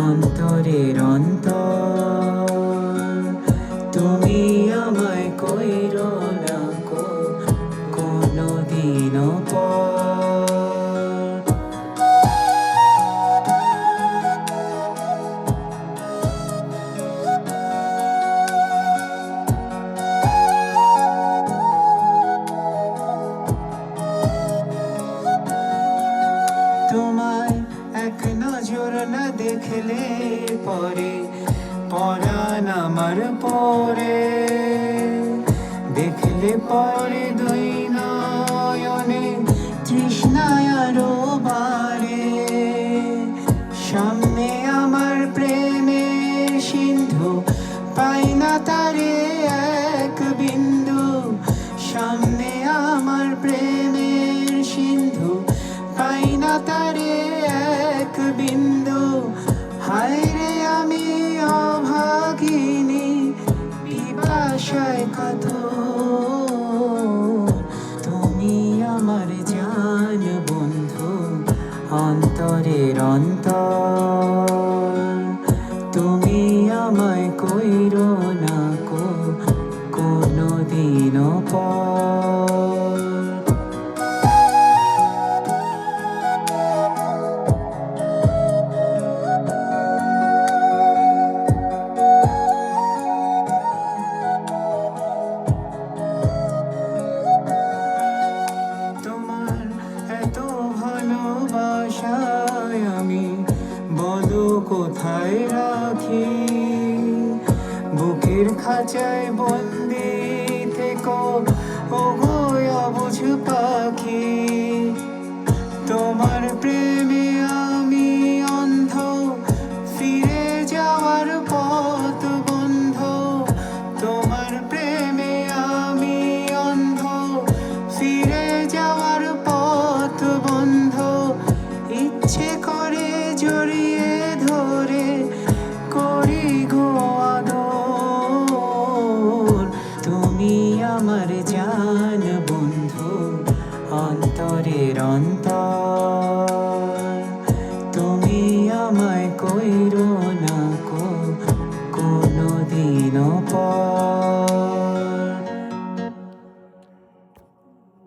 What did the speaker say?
অন্তরের অন্তর। তুমি আমায় কইরো না কোনোদিনও পর। তোমায় এক নজর না দেখলে পরে পরাণ আমার পরে, দেখলে পরে দুই নয়নে তৃষ্ণায় আরো বাড়ে। সামনে আমার প্রেমের সিন্ধু, পাই না তারে এক বিন্দু। সামনে আমার প্রেমের সিন্ধু, পাই না তারে এক বিন্দু। হায় রে আমি অভাগিনী, পিপাসায় কাতর। তুমি আমার জান বন্ধু, অন্তরের অন্তর। তুমি আমায় কইরো না কোনোদিনও পর। এত ভালোবাসায় আমি বলো কোথায় রাখি। বুকের খাঁচায় বন্দি থেকো ওগো অবুঝ পাখি। তোমার প্রেমে আমি অন্ধ, ফিরে যাওয়ার পথ বন্ধ। তোমার প্রেমে আমি অন্ধ, ফিরে যাওয়ার পথ বন্ধ। ইচ্ছে করে জড়িয়ে ধরে করি গো আদর। তুমি আমার জান বন্ধু, অন্তরের অন্তর।